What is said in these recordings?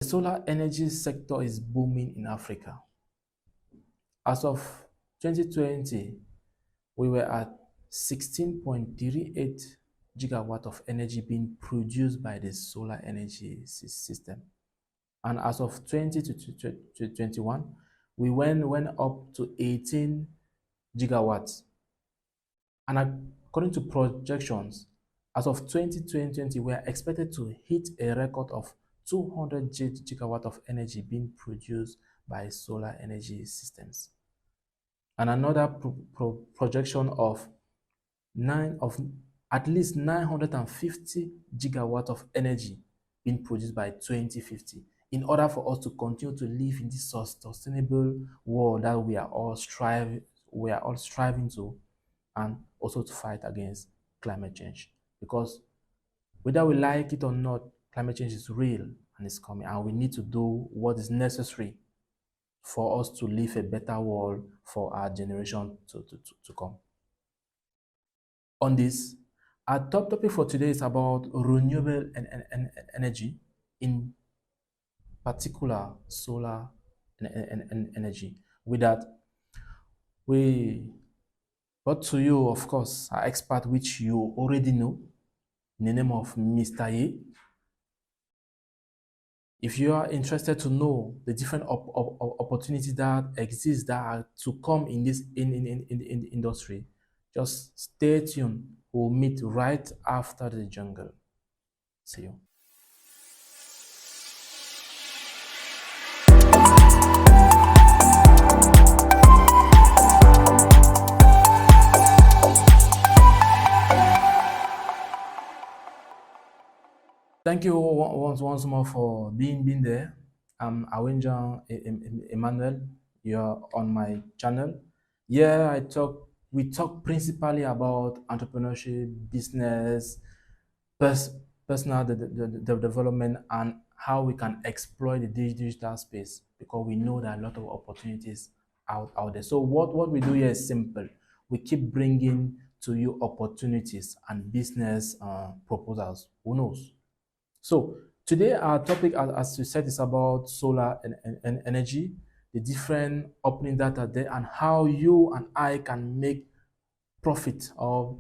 The solar energy sector is booming in Africa. As of 2020, we were at 16.38 gigawatt of energy being produced by the solar energy system. And as of 2021, we went up to 18 gigawatts. And according to projections, as of 2020, we are expected to hit a record of 200 gigawatt of energy being produced by solar energy systems. And another projection of at least 950 gigawatt of energy being produced by 2050 in order for us to continue to live in this sustainable world that we are all striving to, and also to fight against climate change. Because whether we like it or not, climate change is real and it's coming, and we need to do what is necessary for us to live a better world for our generation to come. On this, our top topic for today is about renewable energy, in particular solar energy. With that, we brought to you, of course, our expert, which you already know, in the name of Mr. Ye. If you are interested to know the different opportunities that exist that are to come in this in the industry, just stay tuned. We'll meet right after the jungle. See you. Thank you once more for being there. I'm Awejan Emmanuel. You're on my channel. Yeah, we talk principally about entrepreneurship, business, personal development, and how we can exploit the digital space, because we know there are a lot of opportunities out there. So what we do here is simple. We keep bringing to you opportunities and business proposals. Who knows? So today our topic, as we said, is about solar and energy, the different openings that are there, and how you and I can make profit or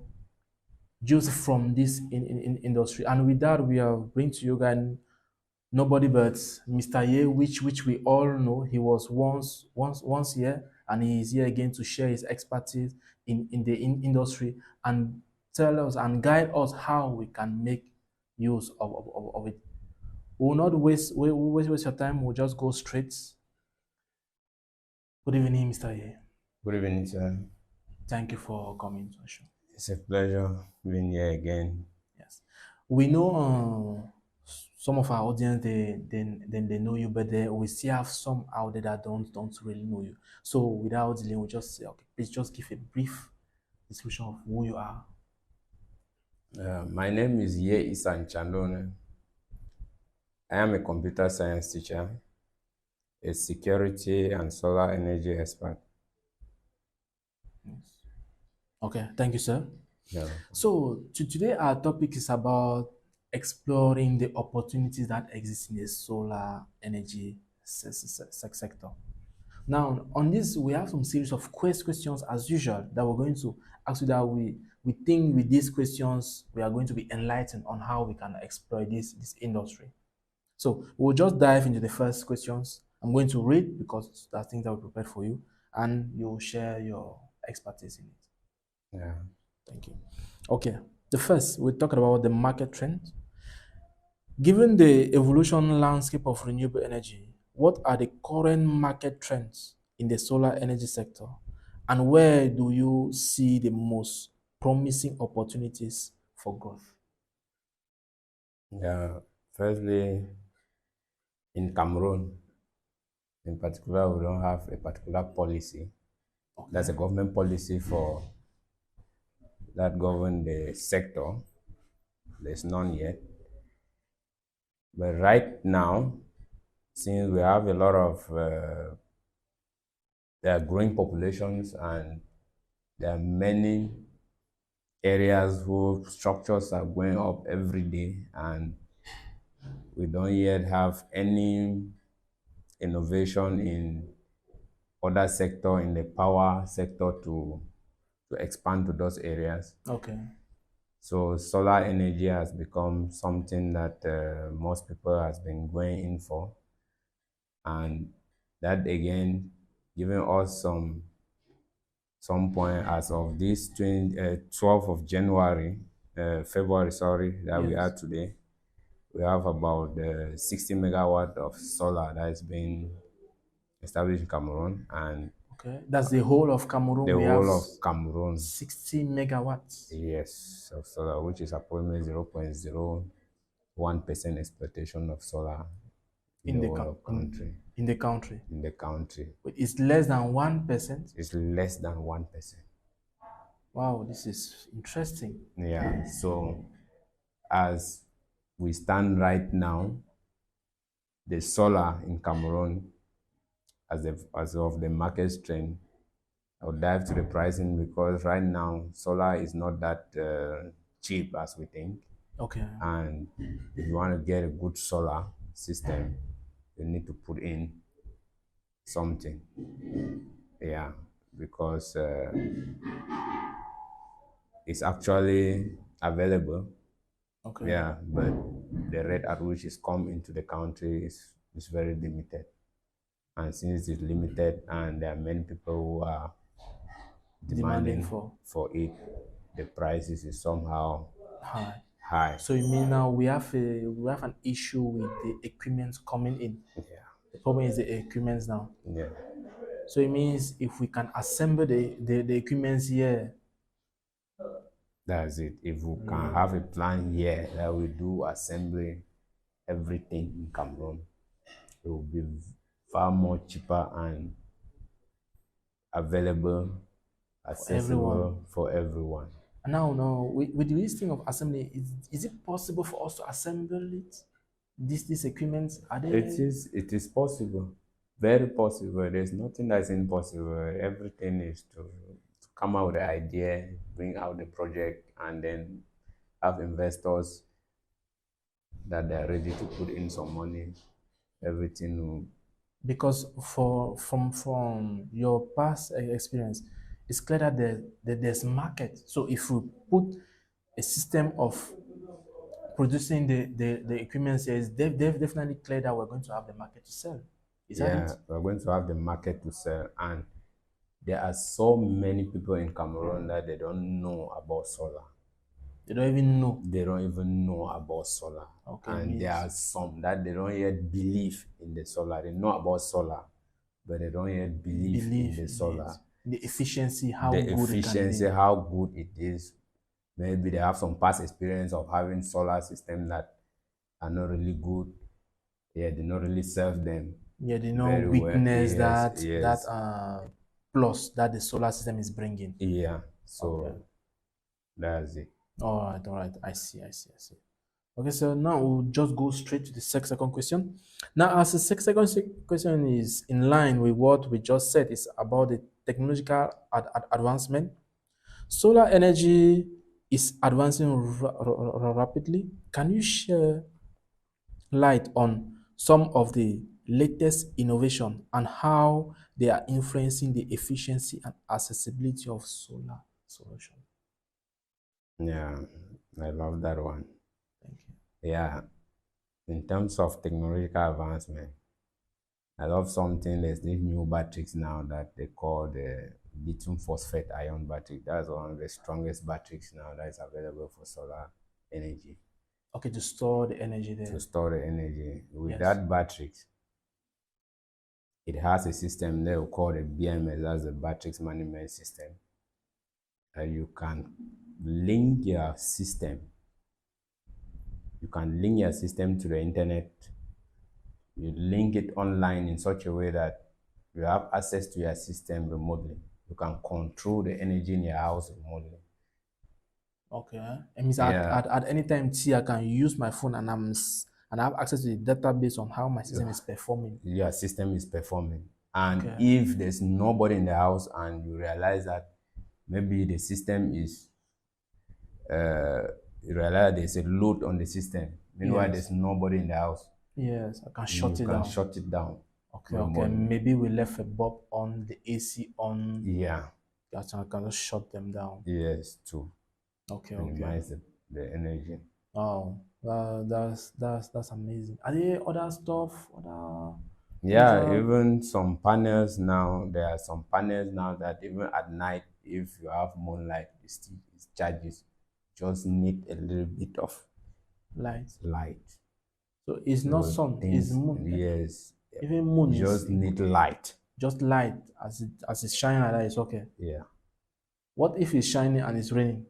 juice from this in industry. And with that, we are bringing to you guys nobody but Mr. Ye, which we all know. He was once here, and he is here again to share his expertise in the industry and tell us and guide us how we can make use of it. We will not waste your time. We'll just go straight. Good evening, Mr. Ye. Good evening, sir. Thank you for coming to the show. It's a pleasure being here again. Yes, we know some of our audience they know you, but we still have some out there that don't really know you. So without delay, we'll just say, okay, please just give a brief description of who you are. My name is YEH ISA NCHANDONE. I am a computer science teacher, a security and solar energy expert. Yes. Okay, thank you, sir. Yeah. So today our topic is about exploring the opportunities that exist in the solar energy sector. Now, on this, we have some series of questions as usual that we're going to ask you, that we think with these questions, we are going to be enlightened on how we can exploit this industry. So we'll just dive into the first questions. I'm going to read because there are things that we prepared for you, and you'll share your expertise in it. Yeah. Thank you. Okay, the first, we're talking about the market trend. Given the evolution landscape of renewable energy, what are the current market trends in the solar energy sector, and where do you see the most promising opportunities for growth? Yeah. Firstly, in Cameroon, in particular, we don't have a particular policy. Okay. That's a government policy for that govern the sector. There's none yet. But right now, since we have a lot of there are growing populations, and there are many areas whose structures are going up every day, and We don't yet have any innovation in other sector, in the power sector, to expand to those areas. Okay. So solar energy has become something that most people has been going in for, and that again giving us some point as of this 12th of January, February, sorry, that we are Yes. today. We have about 60 megawatt of solar that is being established in Cameroon, and Okay. That's the whole of Cameroon. the We have whole of Cameroon, 60 megawatts yes, of solar, which is approximately 0.01% exploitation of solar in in the the whole of country. in the country. In the country, It's less than 1%. it's less than 1%. Wow, this is interesting. Yeah. So as we stand right now, the solar in Cameroon, as of the market strength, I'll dive to the pricing because right now solar is not that cheap as we think. Okay. And if you want to get a good solar system, you need to put in something. Yeah, because it's actually available. Okay. Yeah, but the rate at which it's come into the country is very limited. And since it's limited and there are many people who are Demanding demanding for for it, the prices is somehow high. high. So you mean now we have an issue with the equipment coming in. Yeah, The problem is the equipment now. yeah, So it means if we can assemble the equipment here, that's it. If we can have a plan here that we do assembly everything in Cameroon, it will be far more cheaper and available, for everyone. accessible for everyone. And now, with this thing of assembly, is it possible for us to assemble it? These equipments are they? It is possible, very possible. There's nothing that's impossible. Everything is to come out with the idea, bring out the project, and then have investors that they're ready to put in some money. Everything will, Because from your past experience, it's clear that there's market. So if we put a system of producing the equipment here, it's definitely clear that we're going to have the market to sell. Is that it? yeah, we're going to have the market to sell. And there are so many people in Cameroon that they don't know about solar. They don't even know. They don't even know about solar. Okay, And there are means some that they don't yet believe in the solar. They know about solar, but they don't yet believe in believe the in it. solar. The efficiency, how The good it can efficiency, be. how good it is. Maybe they have some past experience of having solar systems that are not really good. Yeah, they not really serve them Yeah, they know very well. weakness Yes, that yes, plus that the solar system is bringing. yeah. Okay. So that's it. All right. I see. Okay, so now we'll just go straight to the second question. Now, as the second question is in line with what we just said, is about the technological advancement. Solar energy is advancing rapidly. Can you share light on some of the latest innovation and how they are influencing the efficiency and accessibility of solar solution? Yeah, I love that one. Thank you. Yeah, in terms of technological advancement, I love something. There's these new batteries now that they call the lithium phosphate ion battery. That's one of the strongest batteries now that is available for solar energy. Okay, to store the energy To there. store the energy. With Yes. that battery, it has a system they will call the BMS, that's the batteries management system. And you can link your system. You can link your system to the internet. You link it online in such a way that you have access to your system remotely. You can control the energy in your house remotely. Okay. It means Yeah, at any time T, I can use my phone and and I have access to the database on how my system is performing. your system is performing. And Okay. if there's nobody in the house and you realize that maybe the system is, you realize there's a load on the system, Meanwhile, Yes. there's nobody in the house. Yes, I can You shut it can down. shut it down. Okay, okay. remotely. Maybe we left a bulb on, the AC on. Yeah. Yes, I can just shut them down. Yes, to Okay, okay. minimize the energy. Oh, that's amazing. Are there other stuff, other things Yeah, that, even some panels now, there are some panels now that even at night, if you have moonlight, it charges. Just need a little bit of light? light. So it's not So sun, it's things, moon. yes, Even moon you is just need light. just light as it's shining like that. It's okay. Yeah. What if it's shining and it's raining?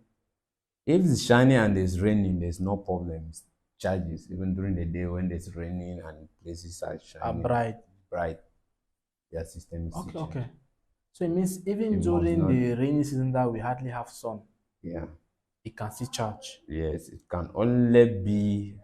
If it's shining and it's raining, there's no problem. It charges even during the day when it's raining and places are shining Bright. bright. Your system is Okay, still okay. charging. So it means even You must during not. the rainy season that we hardly have sun, Yeah. it can still charge. Yes, it can only be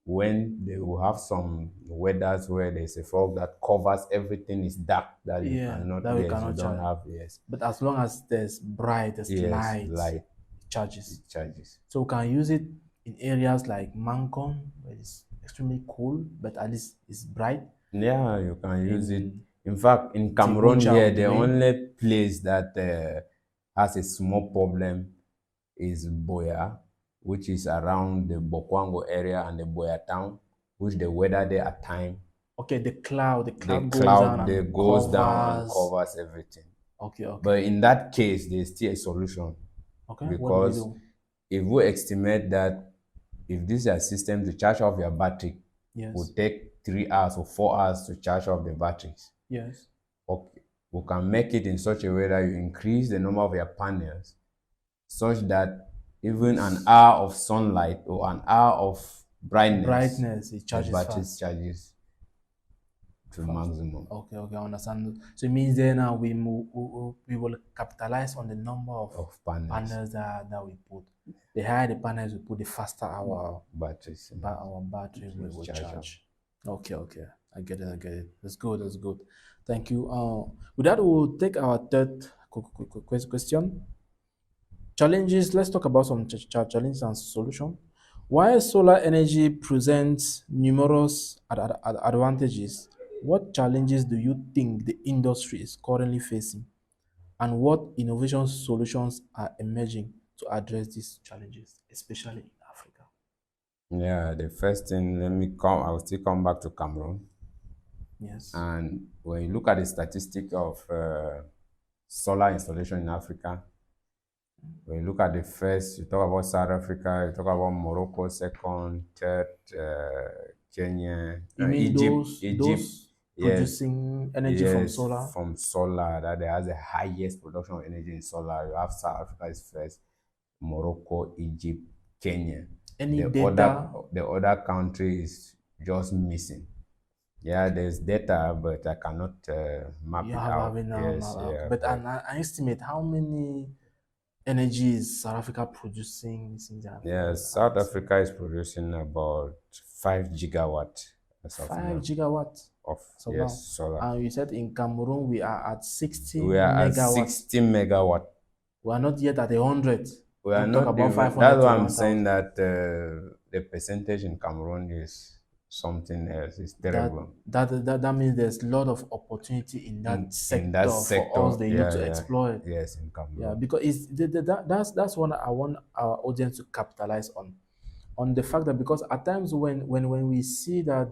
when they will have some weathers where there's a fog that covers everything is dark that you Yeah, cannot, that we yes, you cannot don't charge. have, yes, But as long as there's bright, there's yes, light, light, it charges. it charges. So we can use it in areas like Mancon, where it's extremely cool, but at least it's bright. Yeah, you can use it. In In fact, in Cameroon Tibucha here, with the rain. only place that has a small problem is Boya, which is around the Bokwango area and the Boya town, which the weather there at time, Okay, the cloud the goes down cloud there and goes down and covers. covers everything. Okay, okay. But in that case, there's still a solution Okay, what do we because do? if we estimate that if this is a system to charge off your battery, Yes. would take 3 hours or 4 hours to charge off the batteries. Yes. Okay, we can make it in such a way that you increase the number of your panels such that even an hour of sunlight or an hour of brightness, It the charges battery fast. charges to Fast. maximum. Okay, okay, I understand. So it means then now we will capitalize on the number of panels that we put. The higher the panels we put, the faster our Batteries. battery will charge up. charge. Okay, okay. I get it, I get it. That's good, that's good. Thank you. With that, we'll take our third question. Challenges. Let's talk about some challenges and solutions. While solar energy presents numerous advantages, what challenges do you think the industry is currently facing, and what innovation solutions are emerging to address these challenges, especially in Africa? Yeah, the first thing, I'll still come back to Cameroon. Yes. And when you look at the statistic of solar installation in Africa, when you look at the first, you talk about South Africa, you talk about Morocco, second, third, Kenya, You mean Egypt, those yes, producing energy from yes, solar? from solar, that there has the highest production of energy in solar. You have South Africa is first, Morocco, Egypt, Kenya. Any The data? the other country is just missing. Yeah, there's data, but I cannot map You it have out. it now, Yes, okay. yeah, But but an estimate how many energy is South Africa producing since yeah, South Africa is producing about 5 gigawatt as of 5 now gigawatt of, so yes, now. solar. And you said in Cameroon we are at 60 We are at megawatt. 60 megawatt. We are not yet at 100. We are You talk not about even, 500 that's to why I'm saying 1,000. that the percentage in Cameroon is something else. It's That, terrible. that means there's a lot of opportunity in that In that sector for sector, us, the youth, yeah, to yeah, explore it. yes, in Yeah, Cameroon. because that's what I want our audience to capitalize on the fact that, because at times when we see that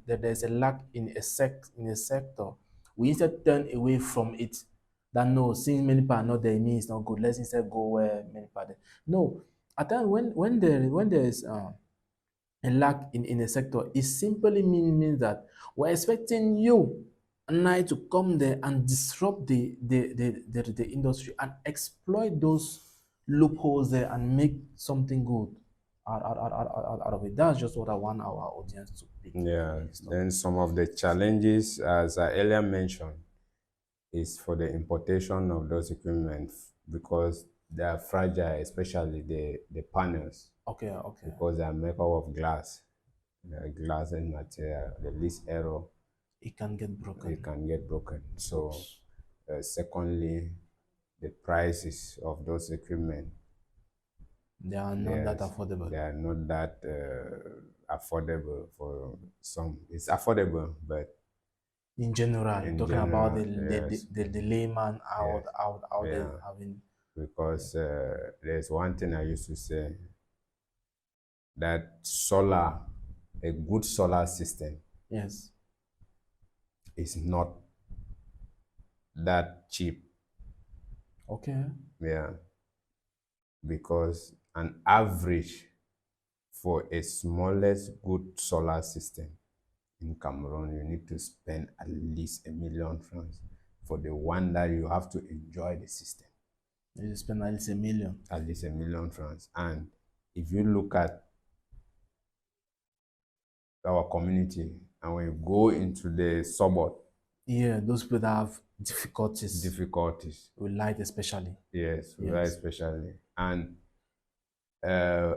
there's a lack in a sector, we instead turn away from it. That no, since many people are not there, it means it's not good. Let's instead go where many people are there. No, at times when there is a lack in a sector, it simply means that we're expecting you and I to come there and disrupt the industry and exploit those loopholes there and make something good out of it. That's just what I want our audience to pick. Yeah, then some of the challenges, as I earlier mentioned, is for the importation of those equipment because they are fragile, especially the panels, Okay, okay. because they are made up of glass. Glass and material, the least error, It can get broken. it can get broken. So, secondly, the prices of those equipment, They are not that affordable. they are not that affordable for some. It's affordable, but In general, you're in talking about general, yes, the layman yes, out there yeah. having. Because there's one thing I used to say that solar, a good solar system, Yes. is not that cheap. Okay. Yeah, because an average for a smallest good solar system in Cameroon, you need to spend at least 1 million francs for the one that you have to enjoy the system. You spend at least 1 million. At least 1 million francs. And if you look at our community and when you go into the suburb, Yeah, those people that have difficulties difficulties, with light, especially. yes, right, Yes. especially. And uh,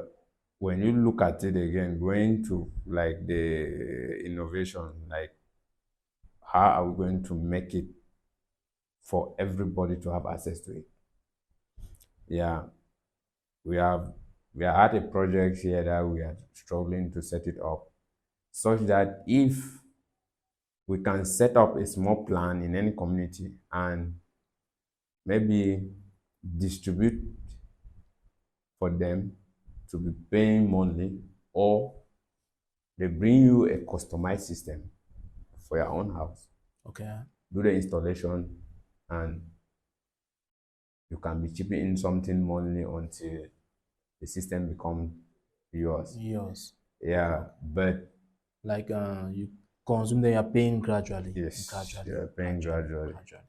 when you look at it again, going to like the innovation, like how are we going to make it for everybody to have access to it? Yeah, we have we are at a project here that we are struggling to set it up such that if we can set up a small plan in any community and maybe distribute for them to be paying monthly, or they bring you a customized system for your own house, Okay. do the installation, and you can be chipping in something monthly until the system becomes yours. Yours. Yeah, but Like you consume, they are paying gradually, yes, gradually, you're paying gradually, gradually. gradually.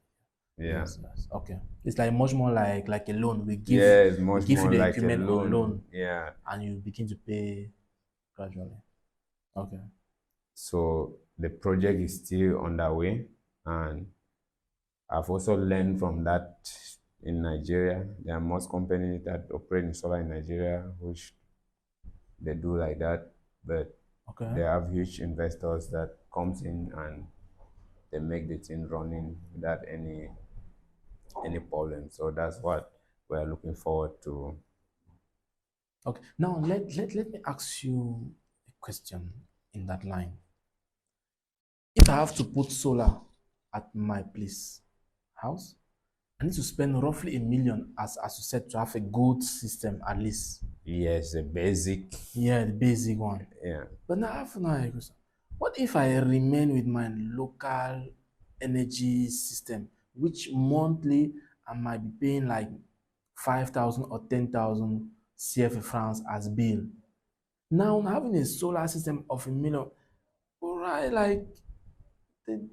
Yeah. Yes, yes. Okay. It's like much more like a loan. Yeah, it's We much give you more the like a equipment on loan. loan, Yeah. and you begin to pay gradually. Okay. So the project is still underway, and I've also learned from that in Nigeria. There are most companies that operate in solar in Nigeria, which they do like that, but Okay. they have huge investors that comes in and they make the thing running without any problem. So that's what we're looking forward to. Okay. Now let me ask you a question in that line. If I have to put solar at my place, house, I need to spend roughly 1 million, as you said, to have a good system at least. Yes, the basic. Yeah, the basic one. Yeah. But now I have another question. What if I remain with my local energy system, which monthly I might be paying like 5,000 or 10,000 CFA francs as bill? Now having a solar system of 1 million, right? Like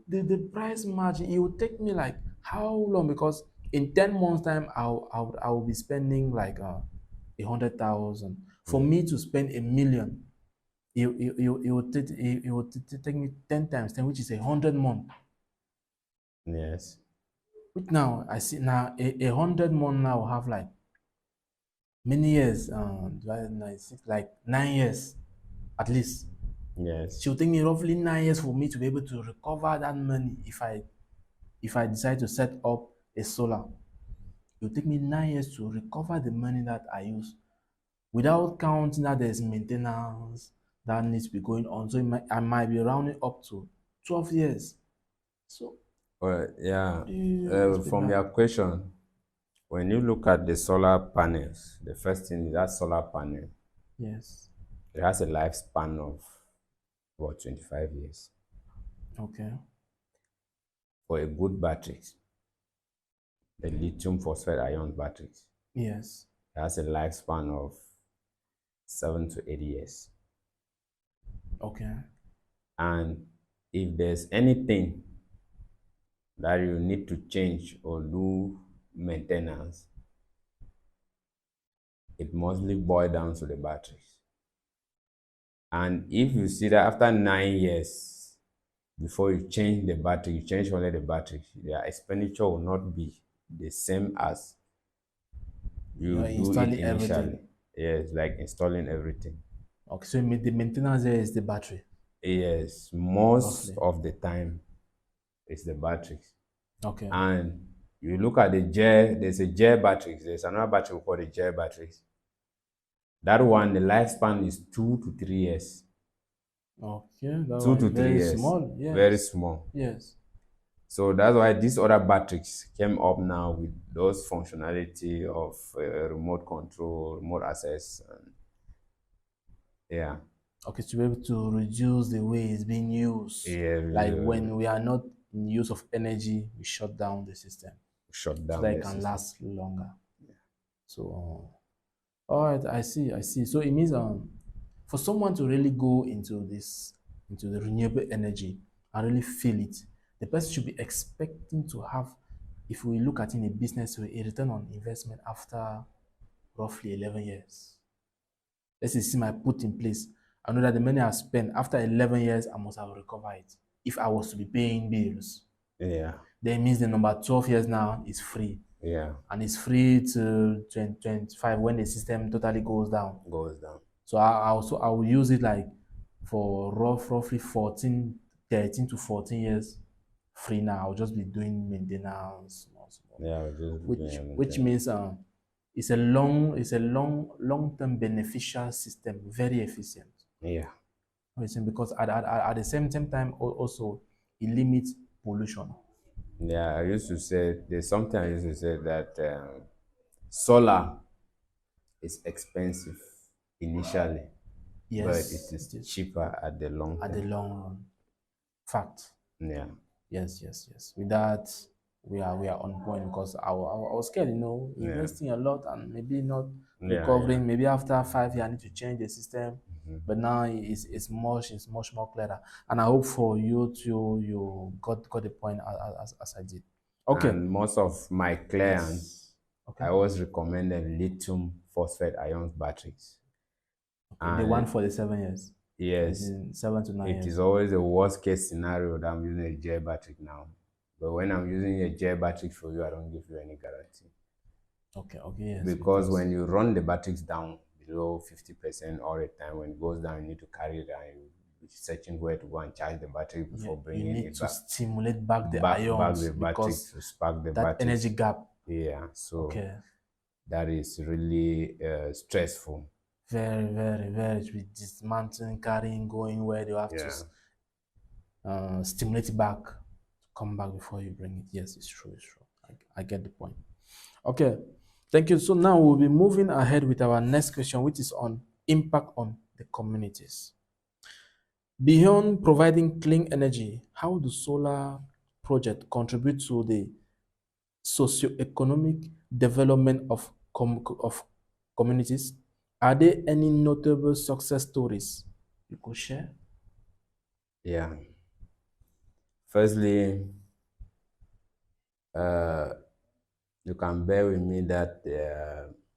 the price margin, it will take me like how long? Because in 10 months time, I will be spending like 100,000. For Mm. me to spend 1 million, it will take me 10 times 10, which is 100 month. Yes. Which now I see now a 100 month now will have like many years. Divided by six, like 9 years at least. Yes. It will take me roughly 9 years for me to be able to recover that money if I decide to set up a solar. It will take me 9 years to recover the money that I use, without counting that there's maintenance that needs to be going on. So I might be rounding up to 12 years. So Well, how yeah. do you explain From that? your question, when you look at the solar panels, the first thing is that solar panel. Yes. It has a lifespan of about 25 years. Okay. For a good battery, the lithium phosphate ion batteries, Yes. it has a lifespan of 7 to 8 years. Okay. And if there's anything that you need to change or do maintenance, it mostly boils down to the batteries. And if you see that after 9 years, before you change the battery, you change only the battery, their expenditure will not be the same as you You're do it installing initially. everything. Yes, like installing everything. Okay. So the maintenance there is the battery, Yes, most roughly. of the time it's the batteries. Okay. And you look at the gel, there's a gel batteries, there's another battery called the gel batteries. That one, the lifespan is 2 to 3 years. Okay, that Two one to is three very years. small. Very Yes. small. Yes. So that's why these other batteries came up now with those functionality of remote control, remote access, and yeah, Okay, to be able to reduce the way it's being used. yeah, Like when we are not in use of energy, we shut down the system shut so down that it the can system. last longer. So, all right, I see, I see. So it means for someone to really go into this, into the renewable energy and really feel it, the person should be expecting to have, if we look at it in a business way, a return on investment after roughly 11 years. Let's say see my put in place. I know that the money I spent after 11 years, I must have recovered it. If I was to be paying bills, Yeah, then it means the number 12 years now is free. yeah, And it's free till 2025 when the system totally goes down. goes down. So I will use it like for roughly 14, 13 to 14 years free now. I'll just be doing maintenance, small, Yeah, just which means it's a long term beneficial system, very efficient. yeah, Because at the same time also it limits pollution. yeah. I used to say there's something I used to say that solar is expensive initially, but it Yes, is it is cheaper at the long at the term. long run. Fact. Yeah, Yes, yes, yes. With that, we are on point because I was scared, yeah, investing a lot and maybe not yeah, yeah. recovering. Maybe after 5 years, I need to change the system. But now it's much more clearer. And I hope for you to you got the point as I did. Okay. And most of my clients, Yes. Okay. I always recommend them lithium phosphate ion batteries. Okay. The one And for the 7 years. It's yes, in 7 to 9 it is years. always a worst case scenario that I'm using a gel battery now. But when I'm using a gel battery for you, I don't give you any guarantee. Okay. Okay. Yes. Because when Because you run the batteries down below 50% all the time, when it goes down, you need to carry it and you're searching where to go and charge the battery before you bringing need it to back. stimulate back the Back ions the battery because to spark the that energy batteries. gap. Yeah, so Okay. that is really stressful. Very, very, very with dismantling, carrying, going where they have to Yeah. stimulate it back to come back before you bring it. Yes, it's true, it's true. I get the point. Okay, thank you. So now we'll be moving ahead with our next question, which is on impact on the communities. Beyond providing clean energy, how do solar projects contribute to the socioeconomic development of communities? Are there any notable success stories you could share? Yeah. Firstly, uh, you can bear with me that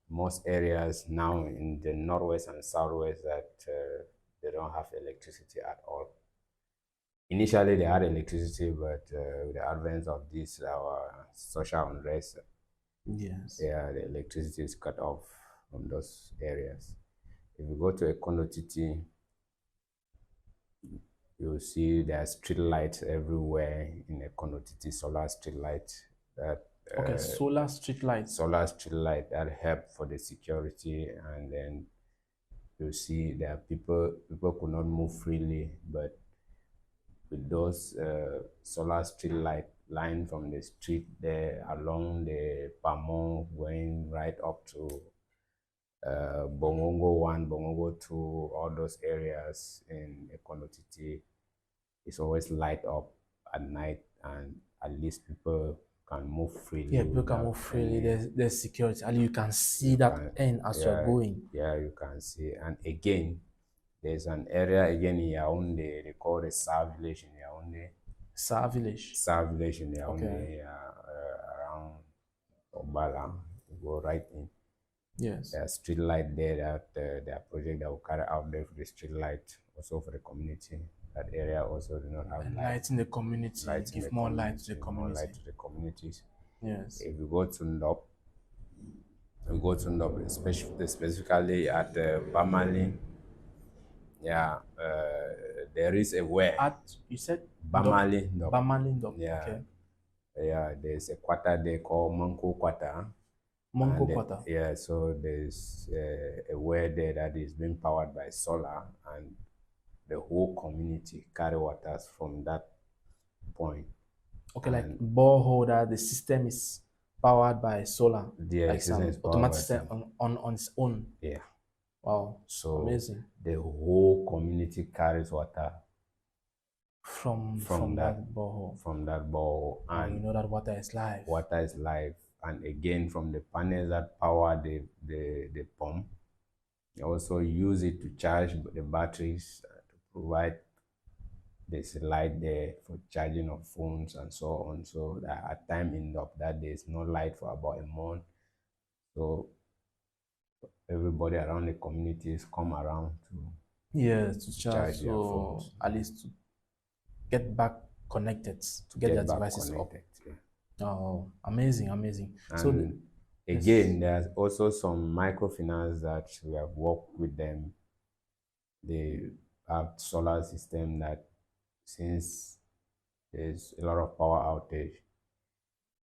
most areas now in the northwest and southwest that they don't have electricity at all. Initially, they had electricity, but with the advent of this our social unrest, Yes. yeah, the electricity is cut off from those areas. If you go to Ekonotiti, you'll see there are street lights everywhere in Ekonotiti, solar street lights that Okay, solar street lights. solar street light that help for the security. And then you see that people could not move freely, but with those solar street light line from the street there along the Pamon going right up to Bongongo 1, Bongongo 2, all those areas in Ekonotiti is always light up at night, and at least people can move freely Yeah, people can without move freely. any. There's security, and you can see You that can, end as you're yeah, going. yeah, you can see. And again, there's an area again in Yaoundé, they call it Sa Village in Yaoundé. Sa village. Sa Village in Okay. Yaoundé, around Obala, you go right in. Yes. There's street light there that their project that will carry out there for the street light, also for the community. That area also do not have light. Light in the community. Light in the Give more light to the community, more light community. to the communities. Yes. If you go to Ndop, specifically at Bamali, yeah, there is a where At you said Bamali Ndop. Bamalindo. Yeah, Okay. yeah, there's a quarter there called Manko Quarter. Monko And Quarter. yeah, so there's a well there that is being powered by solar, and the whole community carry waters from that point. Okay, like And borehole that the system is powered by solar, the like system is some powered automatic by system sun. on its own. Yeah. Wow, So amazing. the whole community carries water From from that that borehole. ball, And we and know that water is life. water is life. And again, from the panels that power the pump, they also use it to charge the batteries, to provide there's a light there for charging of phones and so on. So that at time in of that there's no light for about a month. So everybody around the communities come around Yes, to to charge, charge their so phones, at least to get back connected, to get their get back devices up. connected. Yeah. Oh, amazing, amazing. So, And yes, again, there's also some microfinance that we have worked with them. They have solar system that since there's a lot of power outage,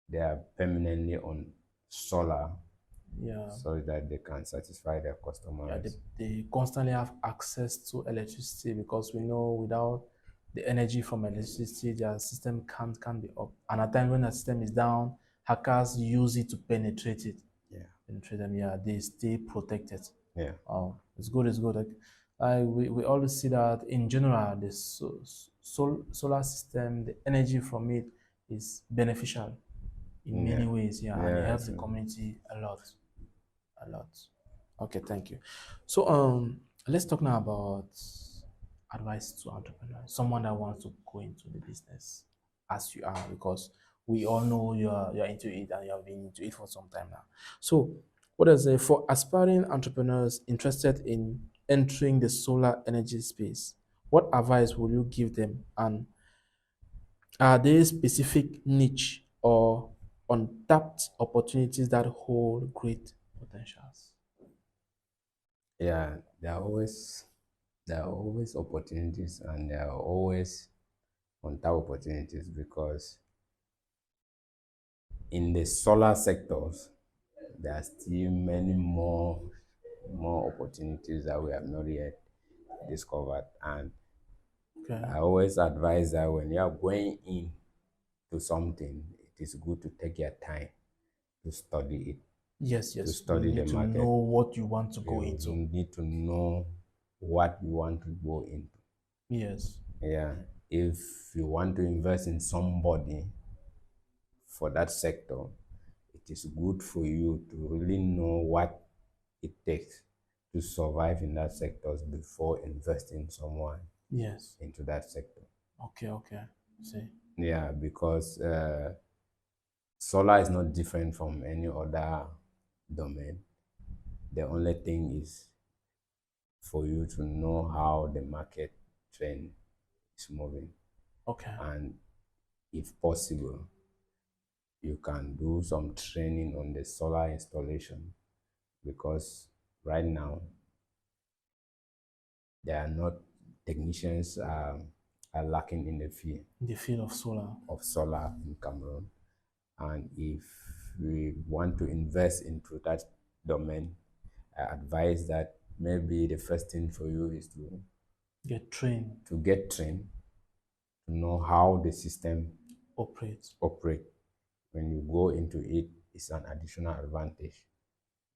they are permanently on solar yeah, so that they can satisfy their yeah, they, customers. they constantly have access to electricity because we know without the energy from electricity, their system can't be up. And at times when the system is down, hackers use it to penetrate it. Yeah. Penetrate them, yeah, they stay protected. Yeah. Oh, it's good, it's good. Like, we always see that in general, the solar system, the energy from it is beneficial in many Yeah. ways, yeah, and it helps Yes. the community a lot, a lot. Okay, thank you. So, let's talk now about advice to entrepreneurs, someone that wants to go into the business as you are, because we all know you're into it and you have been into it for some time now. So, what is it for aspiring entrepreneurs interested in entering the solar energy space? What advice will you give them, and are there specific niche or untapped opportunities that hold great potentials? Yeah. There are always opportunities, and there are always on top opportunities, because in the solar sectors there are still many more opportunities that we have not yet discovered. And Okay. I always advise that when you are going in to something, it is good to take your time to study it, Yes, to yes. You study the need to know market. what you want to go You into. need to know what you want to go into. Yes. Yeah. If you want to invest in somebody for that sector, it is good for you to really know what it takes to survive in that sector before investing someone Yes. into that sector. Okay, okay. See. Yeah, because solar is not different from any other domain. The only thing is for you to know how the market trend is moving. Okay. And if possible, you can do some training on the solar installation, because right now there are not technicians are lacking in the field In the field of solar. of solar in Cameroon. And if we want to invest into that domain, I advise that maybe the first thing for you is Get trained, to get trained, to know how the system operate. operates. When you go into it, it's an additional advantage,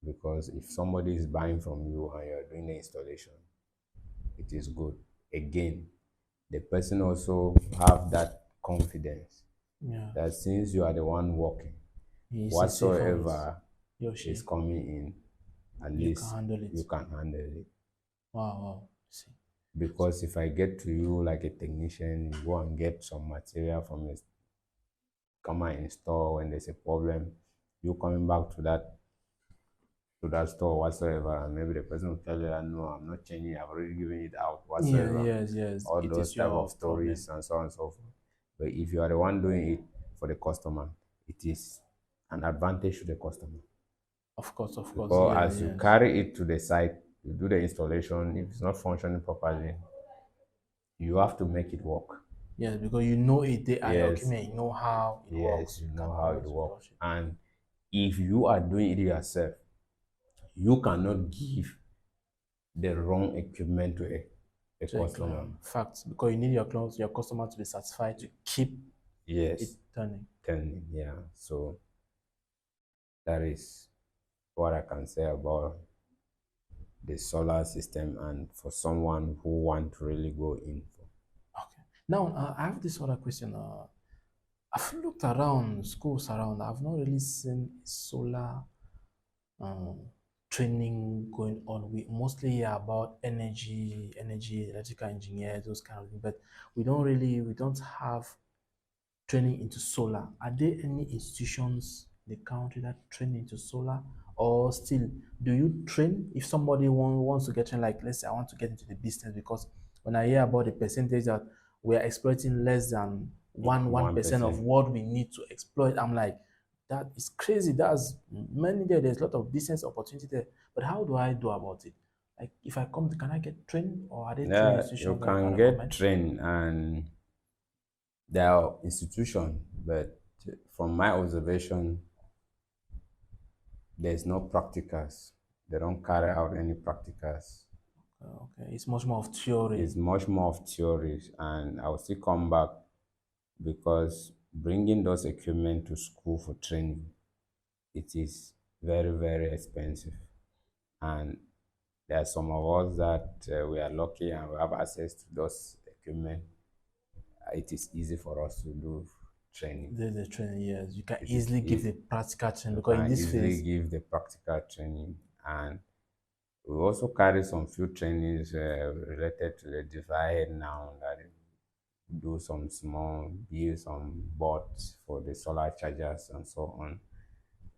because if somebody is buying from you and you're doing the installation, it is good. Again, the person also have that confidence Yeah. that since you are the one working, He's in safe hands. whatsoever He or is she. coming in, at You can least handle it. you can handle it. Wow, wow. See. Because if I get to you like a technician, you go and get some material from a come and install when there's a problem, you coming back to that store whatsoever, and maybe the person will tell you that no, I'm not changing, I've already given it out Yeah, whatsoever. yes, yes. All It those is type of your problem. stories and so on and so forth. But if you are the one doing it for the customer, it is an advantage to the customer. Of course, Because yeah, as you yes. carry it to the site, you do the installation, if it's not functioning properly, you have to make it work. Yes, because you know it, they are your Yes, equipment, you know how it yes, works. you You can know how it always works. touch it. And if you are doing it yourself, you cannot give the wrong equipment to a a So customer. facts, because you need your customer to be satisfied to keep it Yes, turning. turning. Yeah. So that is what I can say about the solar system, and for someone who want to really go in for. Okay. Now I have this other question. I've looked around schools around. I've not really seen solar um, training going on. We mostly hear about energy, electrical engineer, those kind of things. But we don't have training into solar. Are there any institutions in the country that train into solar? Or still, do you train if somebody wants to get in, like let's say I want to get into the business, because when I hear about the percentage that we are exploiting less than one One percent of percent. what we need to exploit, I'm like, that is crazy. That's many there. There's a lot of business opportunity there. But how do I do about it? Like if I come, can I get trained, or are there training Yeah, you institutions that you can can get recommend? trained, and there are institutions, but from my observation, there's no practicals. They don't carry out any practicals. Okay, it's much more of theory. It's much more of theories, and I'll still come back because bringing those equipment to school for training, it is very, very expensive. And there are some of us that we are lucky and we have access to those equipment. It is easy for us to do training. The training, yes. You can It is easily give easy. the practical training, You because in can this easily phase, give the practical training, and we also carry some few trainings related to the device now, that do some small, build some boards for the solar chargers and so on.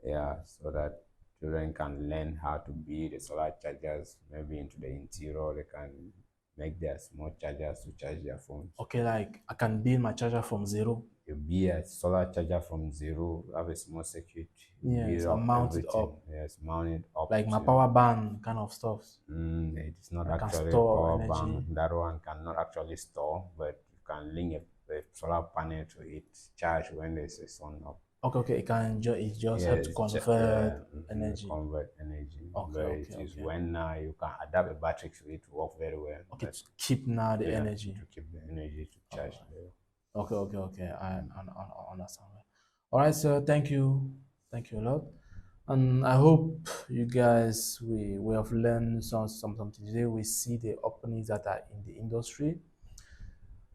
Yeah, so that children can learn how to build the solar chargers, maybe into the interior. They can make their small chargers to charge their phones. okay, like I can build my charger from zero. You build a solar charger from zero, have a small circuit, Yes, build and up mount it everything. up, Yes, mount it up like my to. power bank kind of stuff. It is not I can actually a store power energy. bank. That one cannot actually store, but you can link a solar panel to it, charge when there's a sun up. Okay, it just help to Yes, yeah, convert energy. convert energy. Okay, But it okay, is okay. when you can adapt a battery to it to work very well. Okay, But to keep now the yeah, energy. to keep the energy to All charge. right. Okay. I understand. All right, sir. Thank you. Thank you a lot. And I hope you guys we have learned something today. We see the openings that are in the industry.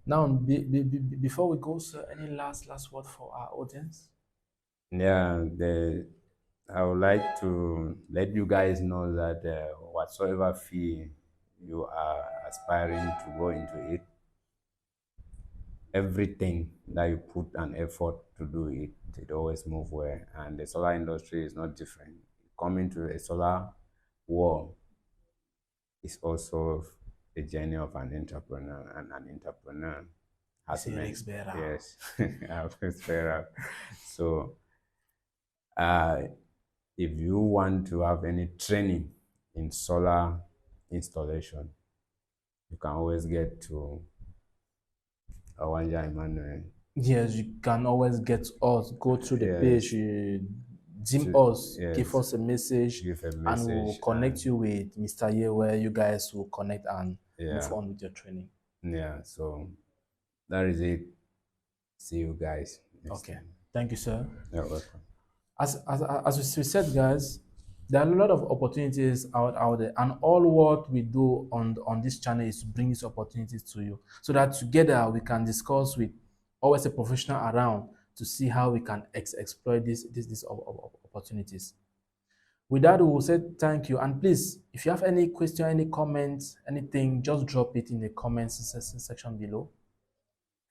Now, before we go, sir, any last word for our audience? Yeah, I would like to let you guys know that whatsoever field you are aspiring to go into it, everything that you put an effort to do it, it always move well. And the solar industry is not different. Coming to a solar world is also a journey of an entrepreneur, and an entrepreneur has It's a many. Rex better. Yes, it's fair. So, uh, if you want to have any training in solar installation, you can always get to Awejan Emmanuel. Yes, you can always get us. Go through the page, Yes, you dim to us, give yes, us a message, give a and we'll message, connect and you with Mr. Ye, where you guys will connect and move yeah, on with your training. yeah. So that is it. See you guys next Okay. time. Thank you, sir. You're welcome. As we said, guys, there are a lot of opportunities out there, and all what we do on this channel is to bring these opportunities to you, so that together we can discuss with always a professional around to see how we can exploit these opportunities. With that, we will say thank you, and please, if you have any question, any comments, anything, just drop it in the comments section below.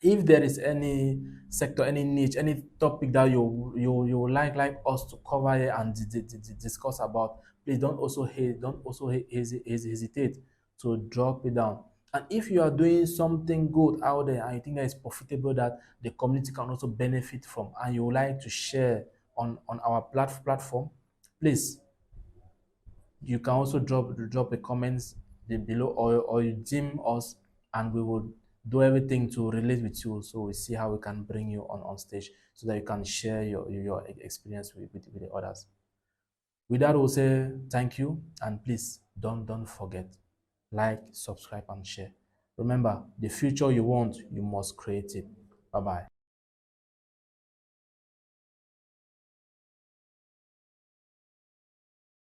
If there is any sector, any niche, any topic that you would like us to cover here and discuss about, please don't also hesitate to drop it down. And if you are doing something good out there and you think that is profitable, that the community can also benefit from, and you would like to share on our platform, please, you can also drop a comments below, or you DM us, and we will do everything to relate with you, so we see how we can bring you on stage so that you can share your experience with the others. With that, we'll say thank you, and please don't forget, like, subscribe, and share. Remember, the future you want, you must create it. Bye bye.